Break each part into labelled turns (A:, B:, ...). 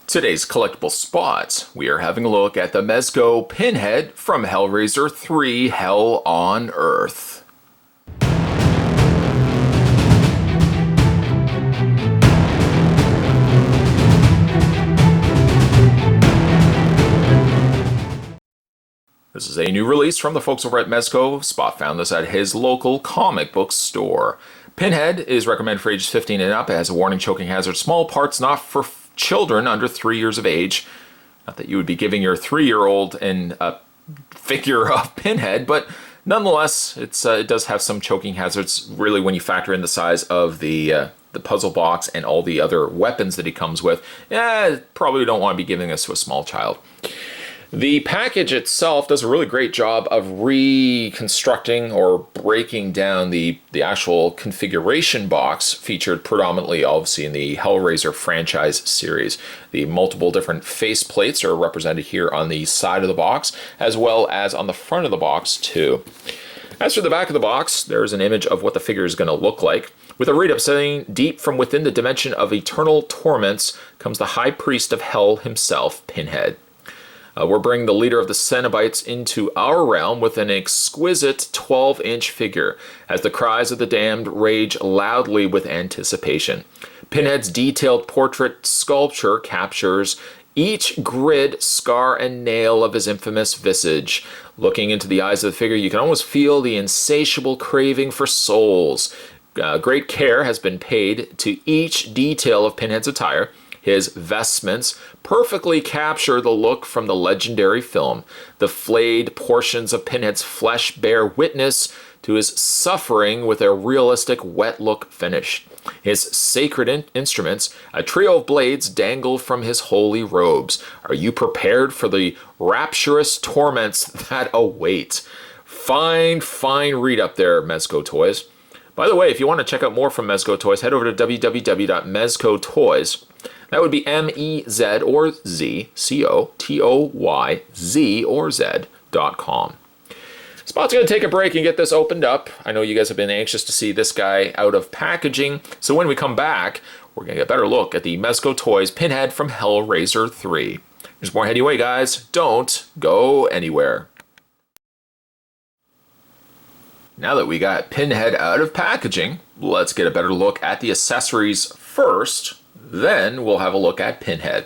A: Today's collectible spots, we are having a look at the Mezco Pinhead from Hellraiser 3 Hell on Earth. This is a new release from the folks over at Mezco. Spot found this at his local comic book store. Pinhead is recommended for ages 15 and up. It has a warning, choking hazard, small parts not for children under 3 years of age. Not that you would be giving your 3-year-old a figure of Pinhead, but nonetheless, it does have some choking hazards, really, when you factor in the size of the puzzle box and all the other weapons that he comes with. Probably don't want to be giving this to a small child. The package itself does a really great job of reconstructing or breaking down the actual configuration box featured predominantly, obviously, in the Hellraiser franchise series. The multiple different face plates are represented here on the side of the box, as well as on the front of the box, too. As for the back of the box, there's an image of what the figure is going to look like. With a read-up saying, deep from within the dimension of eternal torments comes the High Priest of Hell himself, Pinhead. We're bringing the leader of the Cenobites into our realm with an exquisite 12-inch figure, as the cries of the damned rage loudly with anticipation. Pinhead's detailed portrait sculpture captures each grid, scar, and nail of his infamous visage. Looking into the eyes of the figure, you can almost feel the insatiable craving for souls. Great care has been paid to each detail of Pinhead's attire. His vestments perfectly capture the look from the legendary film. The flayed portions of Pinhead's flesh bear witness to his suffering with a realistic wet look finish. His sacred instruments, a trio of blades, dangle from his holy robes. Are you prepared for the rapturous torments that await? Fine read up there, Mezco Toys. By the way, if you want to check out more from Mezco Toys, head over to www.mezcotoys. That would be M-E-Z or Z, C-O-T-O-Y-Z or Z.com. Spot's going to take a break and get this opened up. I know you guys have been anxious to see this guy out of packaging. So when we come back, we're going to get a better look at the Mezco Toys Pinhead from Hellraiser 3. There's more heading away, guys. Don't go anywhere. Now that we got Pinhead out of packaging, let's get a better look at the accessories first. Then we'll have a look at Pinhead.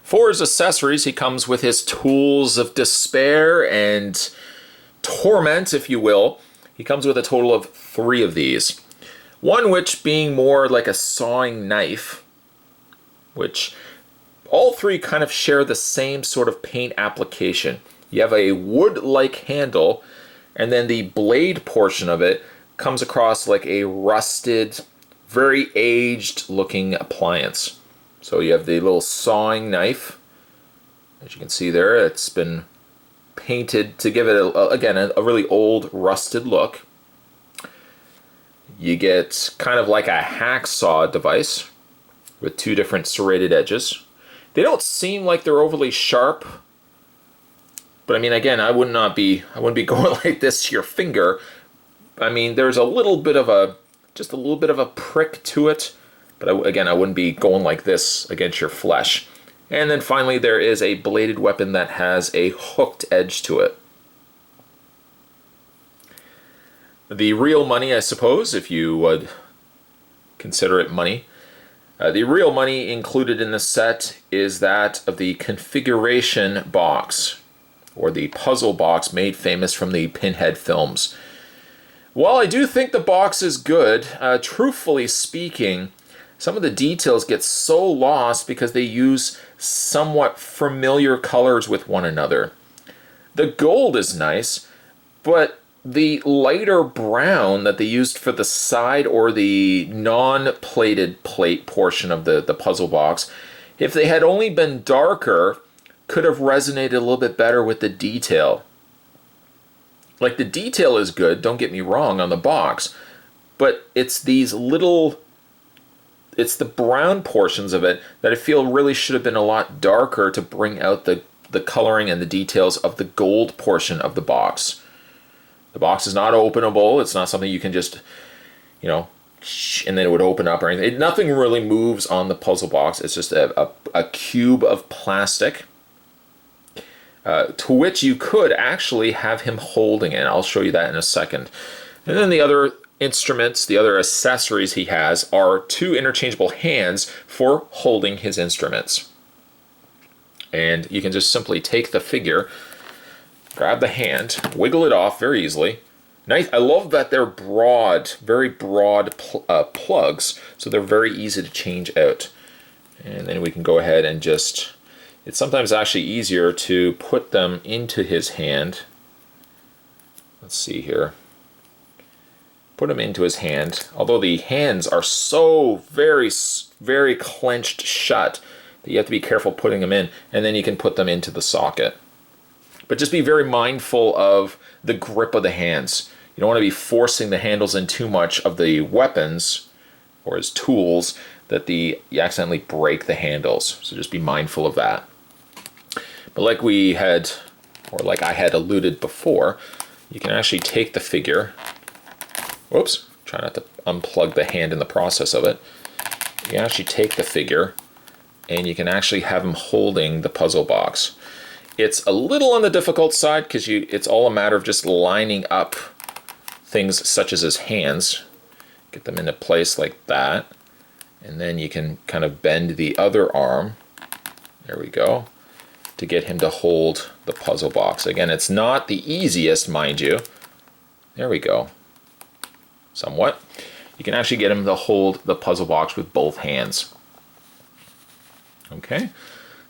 A: For his accessories, he comes with his tools of despair and torment, if you will. He comes with a total of 3 of these. One which being more like a sawing knife, which all 3 kind of share the same sort of paint application. You have a wood-like handle, and then the blade portion of it comes across like a rusted, very aged looking appliance. So you have the little sawing knife. As you can see there, it's been painted to give it, again, a really old rusted look. You get kind of like a hacksaw device with 2 different serrated edges. They don't seem like they're overly sharp, but I mean, again, I wouldn't be going like this to your finger. I mean, there's just a little bit of a prick to it, but I wouldn't be going like this against your flesh. And then finally, there is a bladed weapon that has a hooked edge to it. The real money, I suppose, if you would consider it money. The real money included in the set is that of the configuration box, or the puzzle box made famous from the Pinhead films. While I do think the box is good, truthfully speaking, some of the details get so lost because they use somewhat familiar colors with one another. The gold is nice, but the lighter brown that they used for the side or the non-plated plate portion of the puzzle box, if they had only been darker, could have resonated a little bit better with the detail. Like, the detail is good, don't get me wrong, on the box, but it's the brown portions of it that I feel really should have been a lot darker to bring out the coloring and the details of the gold portion of the box. The box is not openable. It's not something you can just and then it would open up or anything. Nothing really moves on the puzzle box. It's just a cube of plastic, to which you could actually have him holding it. I'll show you that in a second. And then the other instruments, the other accessories he has are 2 interchangeable hands for holding his instruments. And you can just simply take the figure, grab the hand, wiggle it off very easily. Nice. I love that they're broad, very broad plugs, so they're very easy to change out. And then we can go ahead and just, it's sometimes actually easier to put them into his hand. Let's see here. Put them into his hand, although the hands are so very, very clenched shut that you have to be careful putting them in, and then you can put them into the socket. But just be very mindful of the grip of the hands. You don't want to be forcing the handles in too much of the weapons or his tools that you accidentally break the handles. So just be mindful of that. But like we had, or like I had alluded before, you can actually take the figure. Whoops, try not to unplug the hand in the process of it. You can actually take the figure and you can actually have him holding the puzzle box. It's a little on the difficult side because it's all a matter of just lining up things such as his hands. Get them into place like that. And then you can kind of bend the other arm. There we go. To get him to hold the puzzle box. Again, it's not the easiest, mind you. There we go. Somewhat. You can actually get him to hold the puzzle box with both hands. Okay,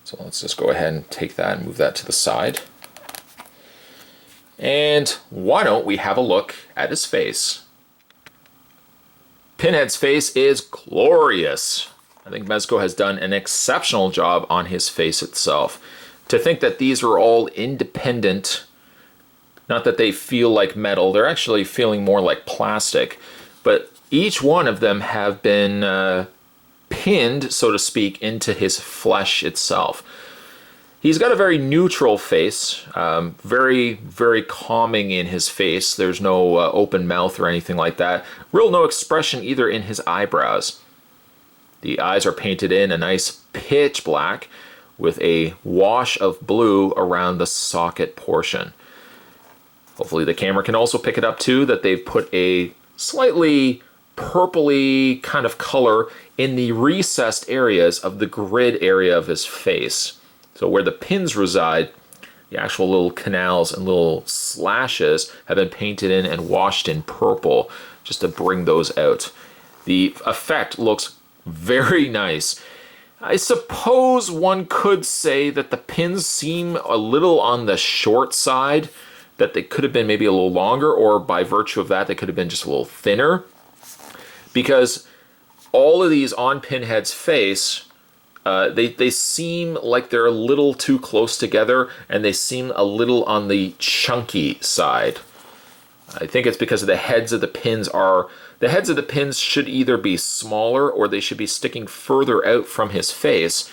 A: so let's just go ahead and take that and move that to the side. And why don't we have a look at his face? Pinhead's face is glorious. I think Mezco has done an exceptional job on his face itself. To think that these are all independent, not that they feel like metal, they're actually feeling more like plastic, but each one of them have been pinned, so to speak, into his flesh itself. He's got a very neutral face, very, very calming in his face. There's no open mouth or anything like that. Real no expression either in his eyebrows. The eyes are painted in a nice pitch black with a wash of blue around the socket portion. Hopefully the camera can also pick it up too, that they've put a slightly purpley kind of color in the recessed areas of the grid area of his face. So where the pins reside, the actual little canals and little slashes have been painted in and washed in purple just to bring those out. The effect looks very nice. I suppose one could say that the pins seem a little on the short side, that they could have been maybe a little longer, or by virtue of that, they could have been just a little thinner. Because all of these on Pinhead's face, they seem like they're a little too close together, and they seem a little on the chunky side. I think it's because of the heads of the pins the heads of the pins should either be smaller or they should be sticking further out from his face.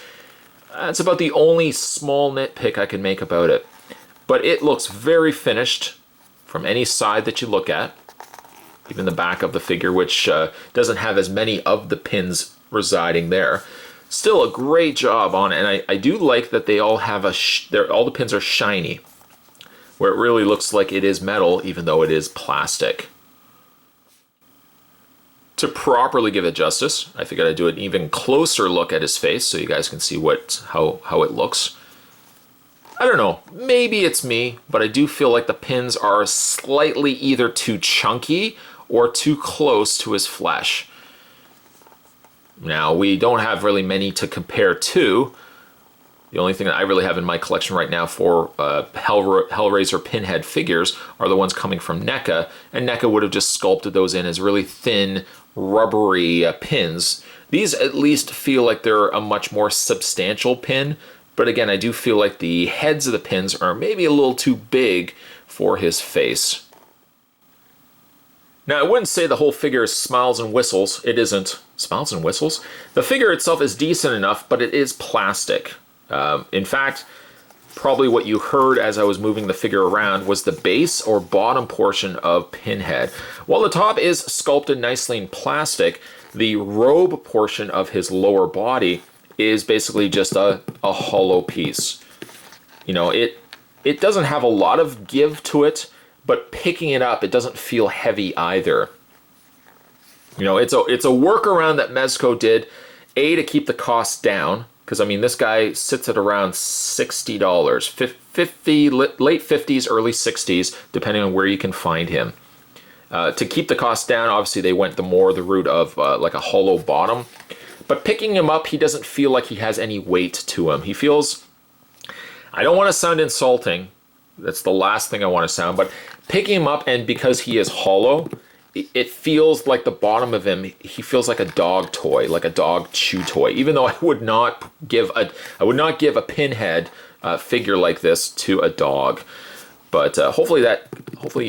A: That's about the only small nitpick I can make about it. But it looks very finished from any side that you look at. Even the back of the figure, which doesn't have as many of the pins residing there. Still a great job on it, and I do like that they all have all the pins are shiny, where it really looks like it is metal, even though it is plastic. To properly give it justice, I figured I'd do an even closer look at his face so you guys can see how it looks. I don't know, maybe it's me, but I do feel like the pins are slightly either too chunky or too close to his flesh. Now, we don't have really many to compare to. The only thing that I really have in my collection right now for Hellraiser Pinhead figures are the ones coming from NECA, and NECA would have just sculpted those in as really thin, rubbery pins. These at least feel like they're a much more substantial pin, but again, I do feel like the heads of the pins are maybe a little too big for his face. Now, I wouldn't say the whole figure is smiles and whistles. It isn't. Smiles and whistles? The figure itself is decent enough, but it is plastic. In fact, probably what you heard as I was moving the figure around, was the base or bottom portion of Pinhead. While the top is sculpted nicely in plastic, the robe portion of his lower body is basically just a hollow piece. You know, it doesn't have a lot of give to it, but picking it up, it doesn't feel heavy either. You know, it's a workaround that Mezco did, A, to keep the costs down, because I mean this guy sits at around $60, 50, late 50s, early 60s, depending on where you can find him. To keep the cost down, obviously they went the route of like a hollow bottom. But picking him up, he doesn't feel like he has any weight to him. He feels, I don't want to sound insulting, that's the last thing I want to sound, but picking him up, and because he is hollow, it feels like the bottom of him, he feels like a dog toy, like a dog chew toy. Even though I would not give a Pinhead figure like this to a dog. But hopefully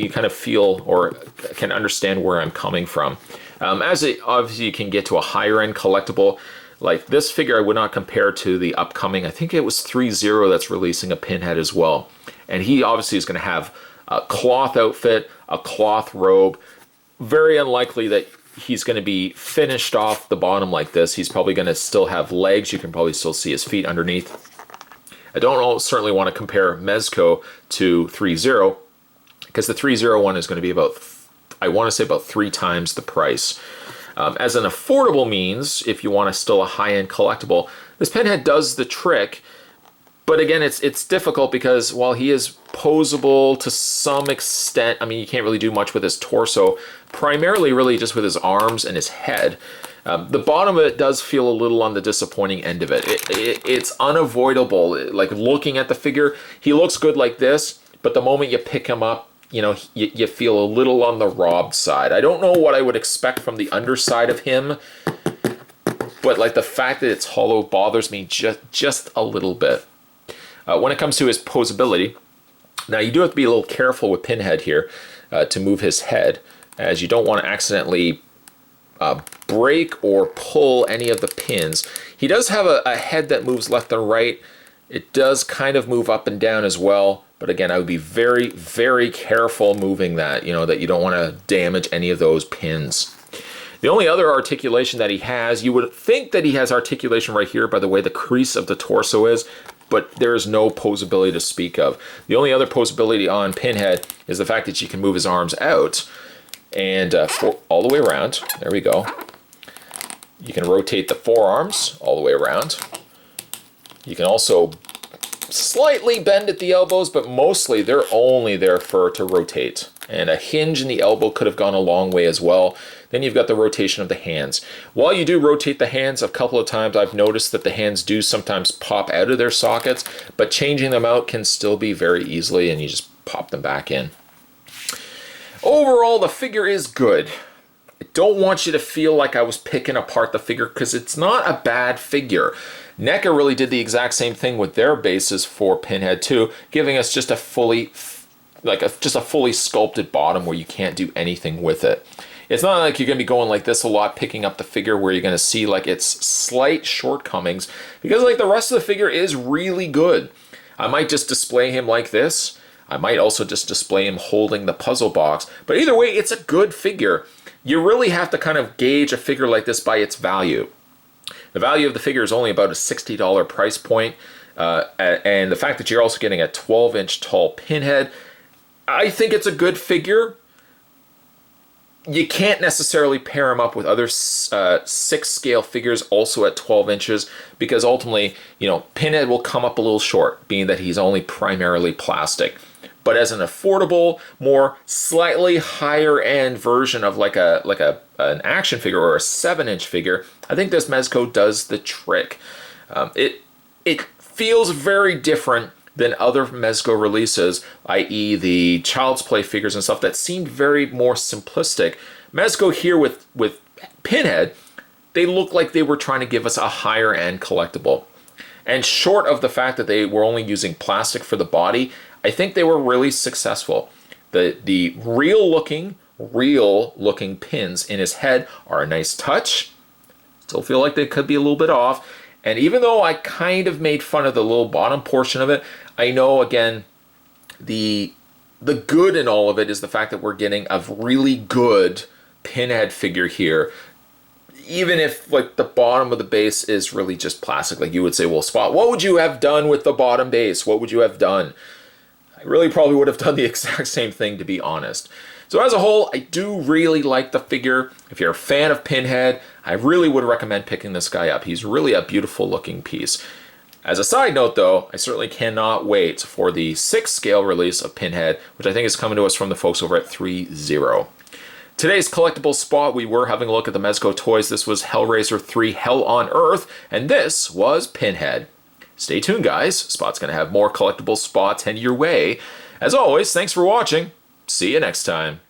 A: you kind of feel or can understand where I'm coming from. Obviously you can get to a higher end collectible. Like this figure I would not compare to the upcoming, I think it was 3-0 that's releasing a Pinhead as well. And he obviously is going to have a cloth outfit, a cloth robe. Very unlikely that he's going to be finished off the bottom like this. He's probably going to still have legs. You can probably still see his feet underneath. I don't certainly want to compare Mezco to 3-0 because the 3-0 one is going to be about, I want to say about 3 times the price. As an affordable means, if you want still a high-end collectible, this Pinhead does the trick. But again, it's difficult because while he is posable to some extent, I mean, you can't really do much with his torso, primarily really just with his arms and his head. The bottom of it does feel a little on the disappointing end of it. It's unavoidable. Like looking at the figure, he looks good like this, but the moment you pick him up, you know, you feel a little on the robbed side. I don't know what I would expect from the underside of him, but like the fact that it's hollow bothers me just a little bit. When it comes to his posability, now you do have to be a little careful with Pinhead here to move his head, as you don't want to accidentally break or pull any of the pins. He does have a head that moves left and right. It does kind of move up and down as well, but again, I would be very, very careful moving that, you know, that you don't want to damage any of those pins. The only other articulation that he has, you would think that he has articulation right here by the way the crease of the torso is, but there is no posability to speak of. The only other posability on Pinhead is the fact that you can move his arms out and all the way around. There we go. You can rotate the forearms all the way around. You can also slightly bend at the elbows, but mostly they're only there to rotate. And a hinge in the elbow could have gone a long way as well. Then you've got the rotation of the hands. While you do rotate the hands a couple of times, I've noticed that the hands do sometimes pop out of their sockets, but changing them out can still be very easily, and you just pop them back in. Overall, the figure is good. I don't want you to feel like I was picking apart the figure because it's not a bad figure. NECA really did the exact same thing with their bases for Pinhead too, giving us just a fully sculpted bottom where you can't do anything with it. It's not like you're going to be going like this a lot, picking up the figure where you're going to see like its slight shortcomings, because like the rest of the figure is really good. I might just display him like this. I might also just display him holding the puzzle box. But either way, it's a good figure. You really have to kind of gauge a figure like this by its value. The value of the figure is only about a $60 price point. And the fact that you're also getting a 12-inch tall Pinhead, I think it's a good figure. You can't necessarily pair him up with other 6-scale figures also at 12 inches because ultimately, you know, Pinhead will come up a little short, being that he's only primarily plastic. But as an affordable, more slightly higher end version of like an action figure or a 7-inch figure, I think this Mezco does the trick. It feels very different than other Mezco releases, i.e. the Child's Play figures and stuff that seemed very more simplistic. Mezco here with Pinhead, they look like they were trying to give us a higher end collectible. And short of the fact that they were only using plastic for the body, I think they were really successful. The real looking pins in his head are a nice touch. Still feel like they could be a little bit off. And even though I kind of made fun of the little bottom portion of it, I know, again, the good in all of it is the fact that we're getting a really good Pinhead figure here. Even if like the bottom of the base is really just plastic, like you would say, well, Spot, what would you have done with the bottom base? What would you have done? I really probably would have done the exact same thing, to be honest. So as a whole, I do really like the figure. If you're a fan of Pinhead, I really would recommend picking this guy up. He's really a beautiful looking piece. As a side note, though, I certainly cannot wait for the 6th scale release of Pinhead, which I think is coming to us from the folks over at 3-0. Today's collectible spot, we were having a look at the Mezco toys. This was Hellraiser 3 Hell on Earth, and this was Pinhead. Stay tuned, guys. Spot's going to have more collectible spots heading your way. As always, thanks for watching. See you next time.